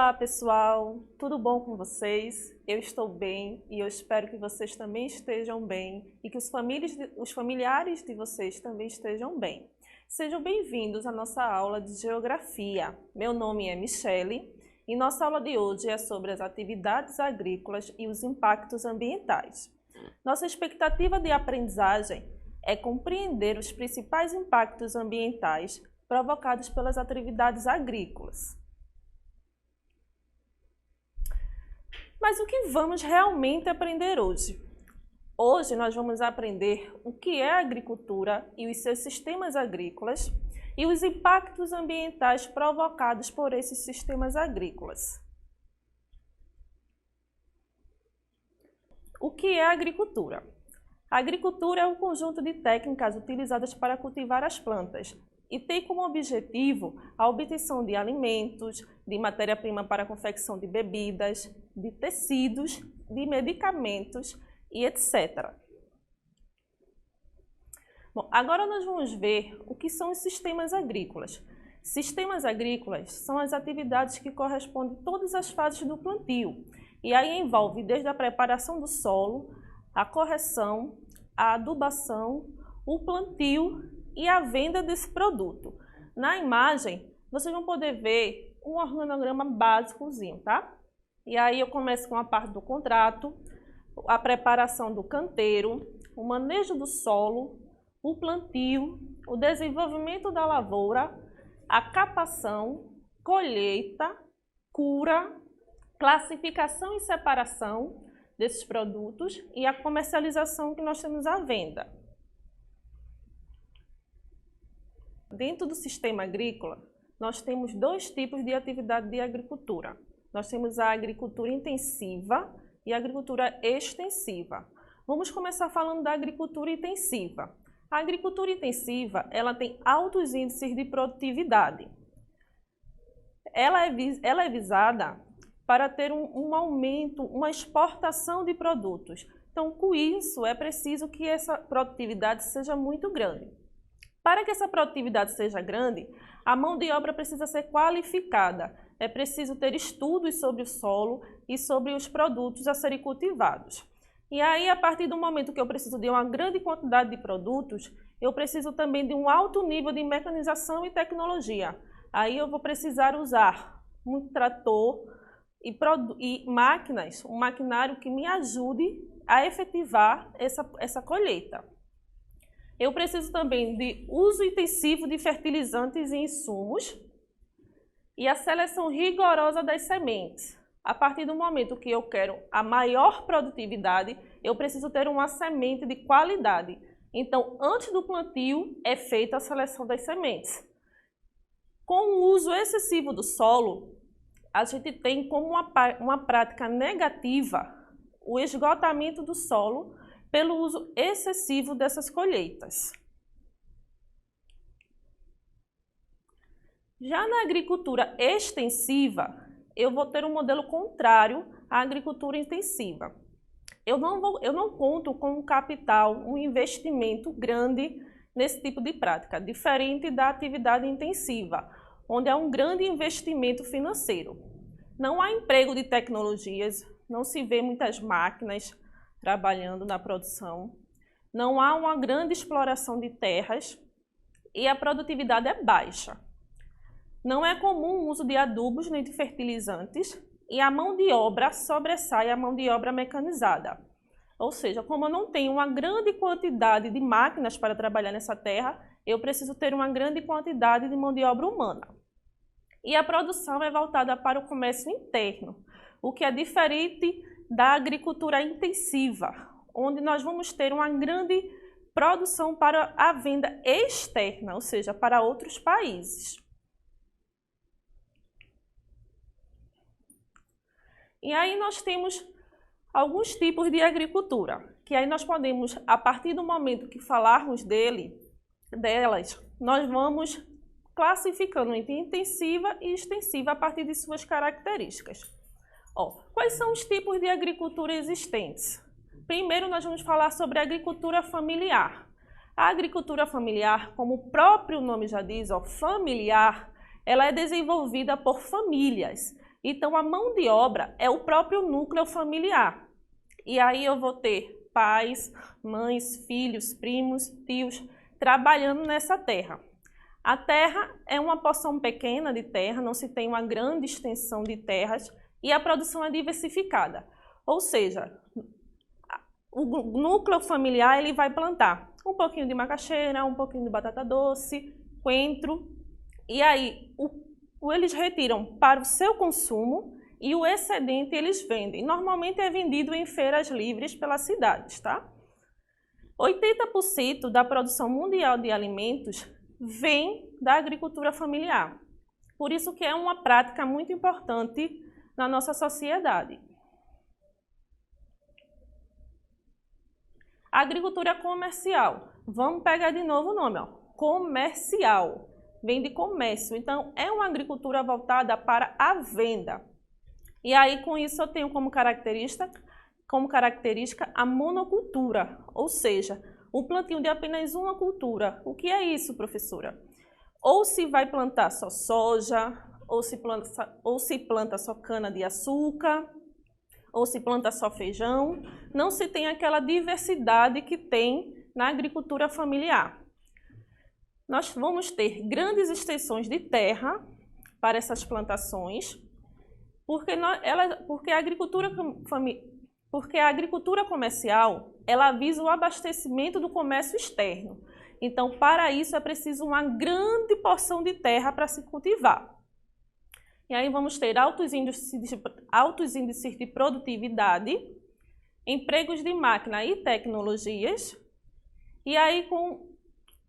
Olá pessoal, tudo bom com vocês? Eu estou bem e eu espero que vocês também estejam bem e que os familiares de vocês também estejam bem. Sejam bem-vindos à nossa aula de Geografia. Meu nome é Michele e nossa aula de hoje é sobre as atividades agrícolas e os impactos ambientais. Nossa expectativa de aprendizagem é compreender os principais impactos ambientais provocados pelas atividades agrícolas. Mas o que vamos realmente aprender hoje? Hoje nós vamos aprender o que é a agricultura e os seus sistemas agrícolas e os impactos ambientais provocados por esses sistemas agrícolas. O que é a agricultura? A agricultura é um conjunto de técnicas utilizadas para cultivar as plantas e tem como objetivo a obtenção de alimentos, de matéria-prima para a confecção de bebidas, de tecidos, de medicamentos e etc. Bom, agora nós vamos ver o que são os sistemas agrícolas. Sistemas agrícolas são as atividades que correspondem a todas as fases do plantio e aí envolve desde a preparação do solo, a correção, a adubação, o plantio e a venda desse produto. Na imagem, vocês vão poder ver um organograma básicozinho, tá? E aí eu começo com a parte do contrato, a preparação do canteiro, o manejo do solo, o plantio, o desenvolvimento da lavoura, a capação, colheita, cura, classificação e separação desses produtos e a comercialização que nós temos à venda. Dentro do sistema agrícola, nós temos dois tipos de atividade de agricultura. Nós temos a agricultura intensiva e a agricultura extensiva. Vamos começar falando da agricultura intensiva. A agricultura intensiva, ela tem altos índices de produtividade. Ela é visada para ter um aumento, uma exportação de produtos. Então, com isso, é preciso que essa produtividade seja muito grande. Para que essa produtividade seja grande, a mão de obra precisa ser qualificada. É preciso ter estudos sobre o solo e sobre os produtos a serem cultivados. E aí, a partir do momento que eu preciso de uma grande quantidade de produtos, eu preciso também de um alto nível de mecanização e tecnologia. Aí eu vou precisar usar um trator e máquinas, um maquinário que me ajude a efetivar essa colheita. Eu preciso também de uso intensivo de fertilizantes e insumos e a seleção rigorosa das sementes. A partir do momento que eu quero a maior produtividade, eu preciso ter uma semente de qualidade. Então, antes do plantio, é feita a seleção das sementes. Com o uso excessivo do solo, a gente tem como uma prática negativa o esgotamento do solo pelo uso excessivo dessas colheitas. Já na agricultura extensiva, eu vou ter um modelo contrário à agricultura intensiva. Eu não conto com um capital, um investimento grande nesse tipo de prática, diferente da atividade intensiva, onde há um grande investimento financeiro. Não há emprego de tecnologias, não se vê muitas máquinas trabalhando na produção, não há uma grande exploração de terras e a produtividade é baixa. Não é comum o uso de adubos nem de fertilizantes e a mão de obra sobressai a mão de obra mecanizada. Ou seja, como eu não tenho uma grande quantidade de máquinas para trabalhar nessa terra, eu preciso ter uma grande quantidade de mão de obra humana. E a produção é voltada para o comércio interno, o que é diferente da agricultura intensiva, onde nós vamos ter uma grande produção para a venda externa, ou seja, para outros países. E aí nós temos alguns tipos de agricultura, que aí nós podemos, a partir do momento que falarmos delas, nós vamos classificando entre intensiva e extensiva a partir de suas características. Quais são os tipos de agricultura existentes? Primeiro, nós vamos falar sobre a agricultura familiar. A agricultura familiar, como o próprio nome já diz, familiar, ela é desenvolvida por famílias. Então, a mão de obra é o próprio núcleo familiar. E aí eu vou ter pais, mães, filhos, primos, tios, trabalhando nessa terra. A terra é uma porção pequena de terra, não se tem uma grande extensão de terras e a produção é diversificada. Ou seja, o núcleo familiar ele vai plantar um pouquinho de macaxeira, um pouquinho de batata doce, coentro, e aí eles retiram para o seu consumo e o excedente eles vendem. Normalmente é vendido em feiras livres pelas cidades, tá? 80% da produção mundial de alimentos vem da agricultura familiar. Por isso que é uma prática muito importante na nossa sociedade. Agricultura comercial. Vamos pegar de novo o nome, ó. Comercial. Vem de comércio. Então, é uma agricultura voltada para a venda. E aí, com isso, eu tenho como característica a monocultura, ou seja, o plantio de apenas uma cultura. O que é isso, professora? Ou se vai plantar só soja, ou se planta só cana-de-açúcar, ou se planta só feijão. Não se tem aquela diversidade que tem na agricultura familiar. Nós vamos ter grandes extensões de terra para essas plantações, porque a agricultura comercial ela visa o abastecimento do comércio externo. Então, para isso é preciso uma grande porção de terra para se cultivar. E aí vamos ter altos índices de produtividade, empregos de máquina e tecnologias, e aí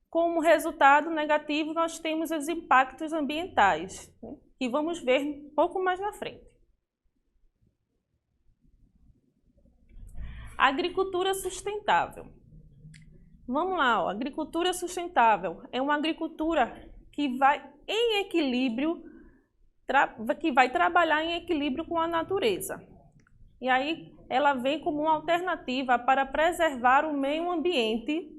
como resultado negativo nós temos os impactos ambientais, né, que vamos ver um pouco mais na frente. Agricultura sustentável. Vamos lá, ó. Agricultura sustentável é uma agricultura que vai em equilíbrio, que vai trabalhar em equilíbrio com a natureza. E aí ela vem como uma alternativa para preservar o meio ambiente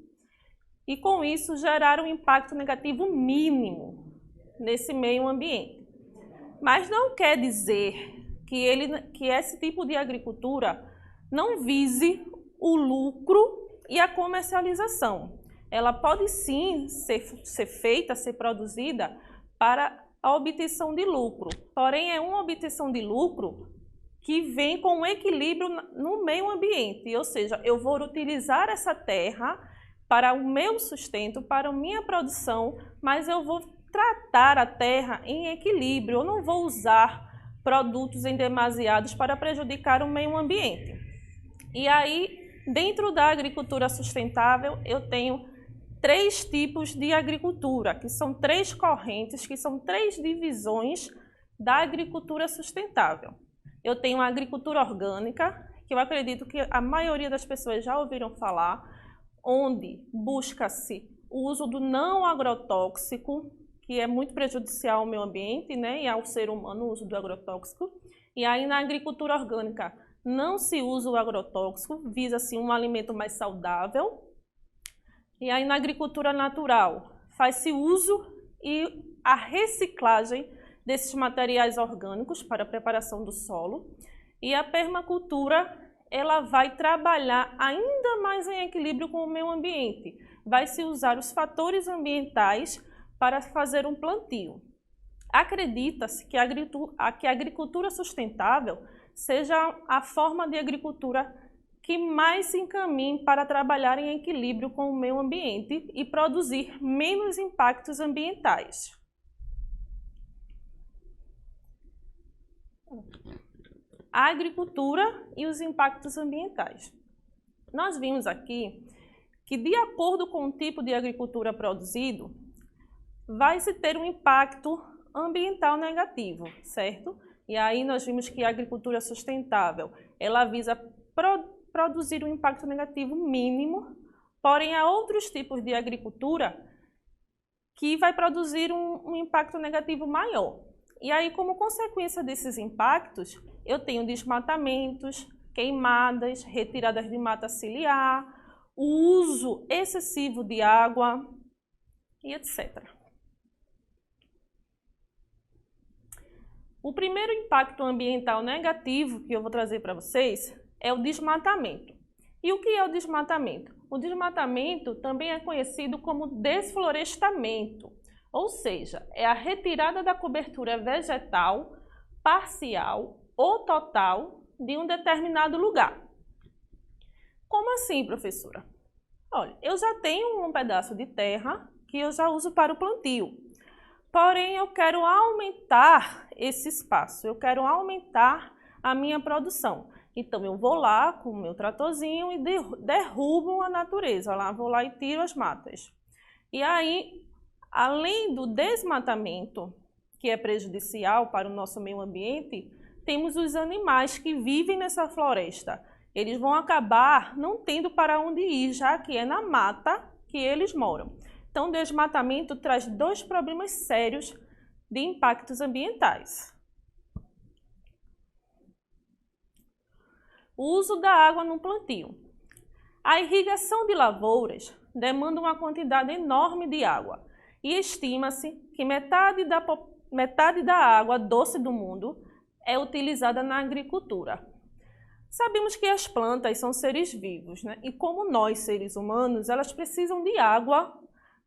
e com isso gerar um impacto negativo mínimo nesse meio ambiente. Mas não quer dizer que esse tipo de agricultura não vise o lucro e a comercialização. Ela pode sim ser feita, ser produzida para a obtenção de lucro, porém é uma obtenção de lucro que vem com um equilíbrio no meio ambiente, ou seja, eu vou utilizar essa terra para o meu sustento, para a minha produção, mas eu vou tratar a terra em equilíbrio, eu não vou usar produtos endemasiados para prejudicar o meio ambiente. E aí, dentro da agricultura sustentável, eu tenho 3 tipos de agricultura, que são 3 correntes, que são 3 divisões da agricultura sustentável. Eu tenho a agricultura orgânica, que eu acredito que a maioria das pessoas já ouviram falar, onde busca-se o uso do não agrotóxico, que é muito prejudicial ao meio ambiente, né, e ao ser humano o uso do agrotóxico. E aí na agricultura orgânica não se usa o agrotóxico, visa-se um alimento mais saudável. E aí na agricultura natural faz-se uso e a reciclagem desses materiais orgânicos para a preparação do solo. E a permacultura ela vai trabalhar ainda mais em equilíbrio com o meio ambiente. Vai se usar os fatores ambientais para fazer um plantio. Acredita-se que a agricultura sustentável seja a forma de agricultura que mais se encaminhe para trabalhar em equilíbrio com o meio ambiente e produzir menos impactos ambientais. A agricultura e os impactos ambientais. Nós vimos aqui que, de acordo com o tipo de agricultura produzido, vai se ter um impacto ambiental negativo, certo? E aí nós vimos que a agricultura sustentável, ela visa produzir um impacto negativo mínimo, porém há outros tipos de agricultura que vai produzir um impacto negativo maior. E aí, como consequência desses impactos, eu tenho desmatamentos, queimadas, retiradas de mata ciliar, o uso excessivo de água e etc. O primeiro impacto ambiental negativo que eu vou trazer para vocês é o desmatamento. E o que é o desmatamento? O desmatamento também é conhecido como desflorestamento, ou seja, é a retirada da cobertura vegetal parcial ou total de um determinado lugar. Como assim, professora? Olha, eu já tenho um pedaço de terra que eu já uso para o plantio, porém eu quero aumentar esse espaço, eu quero aumentar a minha produção. Então eu vou lá com o meu tratorzinho e derrubo a natureza, vou lá e tiro as matas. E aí, além do desmatamento, que é prejudicial para o nosso meio ambiente, temos os animais que vivem nessa floresta. Eles vão acabar não tendo para onde ir, já que é na mata que eles moram. Então, o desmatamento traz dois problemas sérios de impactos ambientais. O uso da água no plantio. A irrigação de lavouras demanda uma quantidade enorme de água e estima-se que metade da água doce do mundo é utilizada na agricultura. Sabemos que as plantas são seres vivos, né? E como nós, seres humanos, elas precisam de água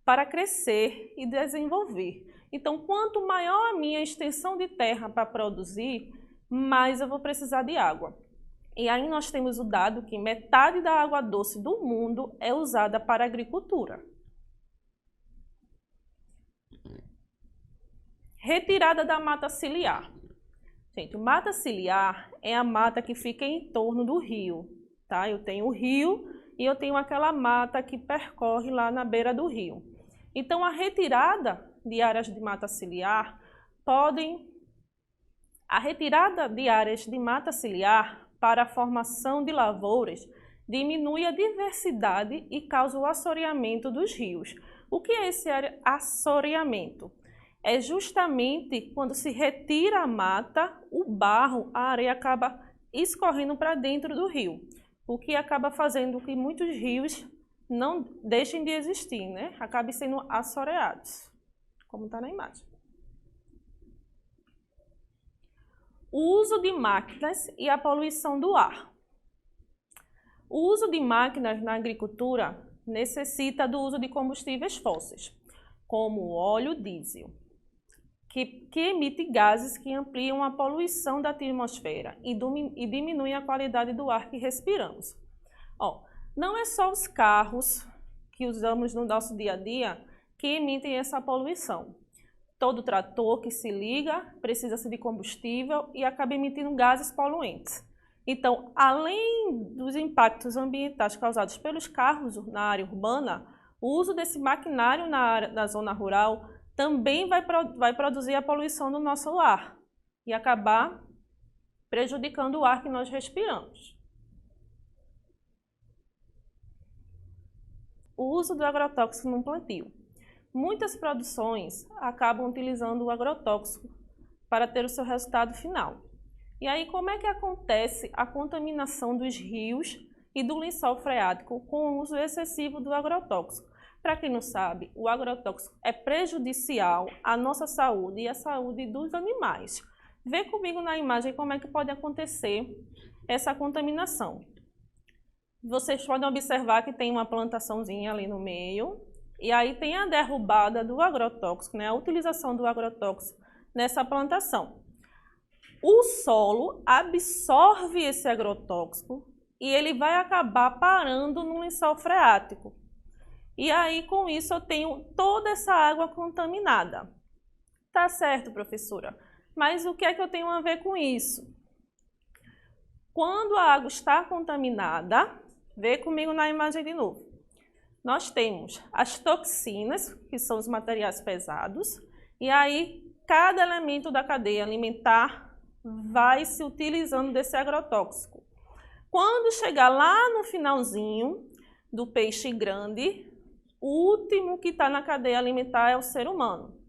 para crescer e desenvolver. Então, quanto maior a minha extensão de terra para produzir, mais eu vou precisar de água. E aí nós temos o dado que metade da água doce do mundo é usada para a agricultura. Retirada da mata ciliar. Gente, mata ciliar é a mata que fica em torno do rio, tá? Eu tenho o rio e eu tenho aquela mata que percorre lá na beira do rio. Então, a retirada de áreas de mata ciliar para a formação de lavouras diminui a diversidade e causa o assoreamento dos rios. O que é esse assoreamento? É justamente quando se retira a mata, o barro, a areia acaba escorrendo para dentro do rio, o que acaba fazendo que muitos rios não deixem de existir, né? Acabem sendo assoreados, como está na imagem. O uso de máquinas e a poluição do ar. O uso de máquinas na agricultura necessita do uso de combustíveis fósseis, como o óleo diesel, que emite gases que ampliam a poluição da atmosfera e diminuem a qualidade do ar que respiramos. Não é só os carros que usamos no nosso dia a dia que emitem essa poluição. Todo trator que se liga precisa-se de combustível e acaba emitindo gases poluentes. Então, além dos impactos ambientais causados pelos carros na área urbana, o uso desse maquinário na zona rural também vai produzir a poluição do nosso ar e acabar prejudicando o ar que nós respiramos. O uso do agrotóxico no plantio. Muitas produções acabam utilizando o agrotóxico para ter o seu resultado final. E aí, como é que acontece a contaminação dos rios e do lençol freático com o uso excessivo do agrotóxico? Para quem não sabe, o agrotóxico é prejudicial à nossa saúde e à saúde dos animais. Vê comigo na imagem como é que pode acontecer essa contaminação. Vocês podem observar que tem uma plantaçãozinha ali no meio, e aí tem a derrubada do agrotóxico, né? A utilização do agrotóxico nessa plantação. O solo absorve esse agrotóxico e ele vai acabar parando no lençol freático. E aí, com isso, eu tenho toda essa água contaminada. Tá certo, professora, mas o que é que eu tenho a ver com isso? Quando a água está contaminada, vê comigo na imagem de novo. Nós temos as toxinas, que são os materiais pesados, e aí cada elemento da cadeia alimentar vai se utilizando desse agrotóxico. Quando chegar lá no finalzinho do peixe grande, o último que está na cadeia alimentar é o ser humano.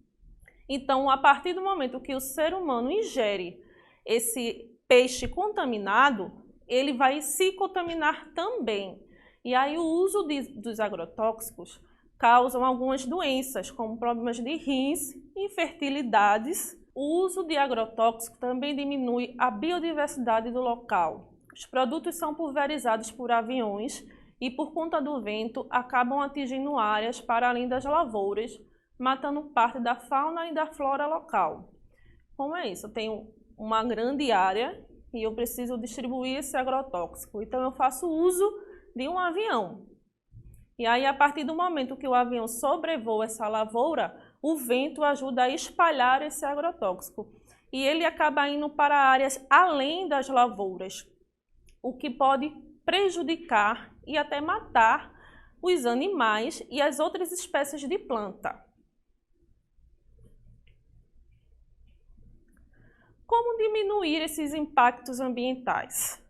Então, a partir do momento que o ser humano ingere esse peixe contaminado, ele vai se contaminar também. E aí o uso dos agrotóxicos causam algumas doenças, como problemas de rins, infertilidades. O uso de agrotóxico também diminui a biodiversidade do local. Os produtos são pulverizados por aviões e, por conta do vento, acabam atingindo áreas para além das lavouras, matando parte da fauna e da flora local. Como é isso? Eu tenho uma grande área e eu preciso distribuir esse agrotóxico. Então, eu faço uso de um avião. E aí, a partir do momento que o avião sobrevoa essa lavoura, o vento ajuda a espalhar esse agrotóxico. E ele acaba indo para áreas além das lavouras, o que pode prejudicar e até matar os animais e as outras espécies de planta. Como diminuir esses impactos ambientais?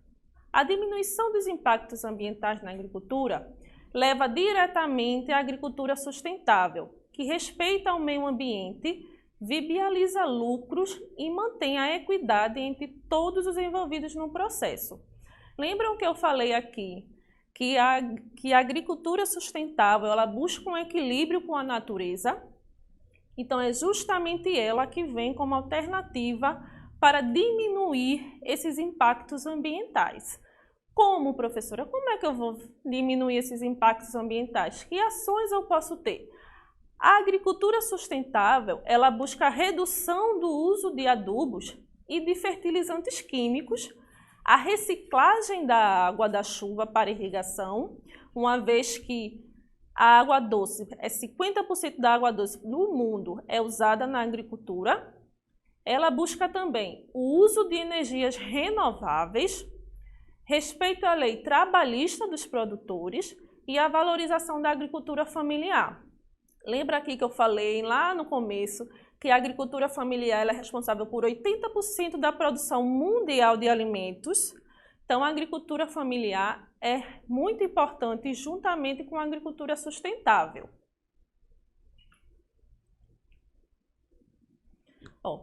A diminuição dos impactos ambientais na agricultura leva diretamente à agricultura sustentável, que respeita o meio ambiente, viabiliza lucros e mantém a equidade entre todos os envolvidos no processo. Lembram que eu falei aqui que a agricultura sustentável ela busca um equilíbrio com a natureza? Então, é justamente ela que vem como alternativa para diminuir esses impactos ambientais. Como, professora? Como é que eu vou diminuir esses impactos ambientais? Que ações eu posso ter? A agricultura sustentável, ela busca a redução do uso de adubos e de fertilizantes químicos, a reciclagem da água da chuva para irrigação, uma vez que a água doce, 50% da água doce no mundo é usada na agricultura. Ela busca também o uso de energias renováveis, respeito à lei trabalhista dos produtores e a valorização da agricultura familiar. Lembra aqui que eu falei lá no começo que a agricultura familiar ela é responsável por 80% da produção mundial de alimentos. Então, a agricultura familiar é muito importante juntamente com a agricultura sustentável.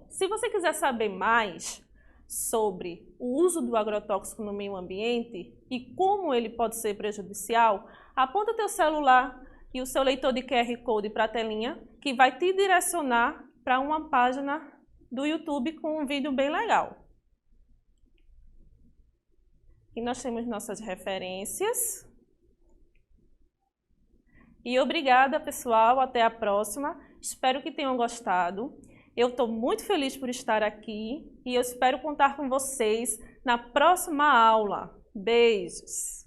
Se você quiser saber mais sobre o uso do agrotóxico no meio ambiente e como ele pode ser prejudicial, aponta teu celular e o seu leitor de QR Code para a telinha, que vai te direcionar para uma página do YouTube com um vídeo bem legal. E nós temos nossas referências. E obrigada, pessoal. Até a próxima. Espero que tenham gostado. Eu estou muito feliz por estar aqui e eu espero contar com vocês na próxima aula. Beijos!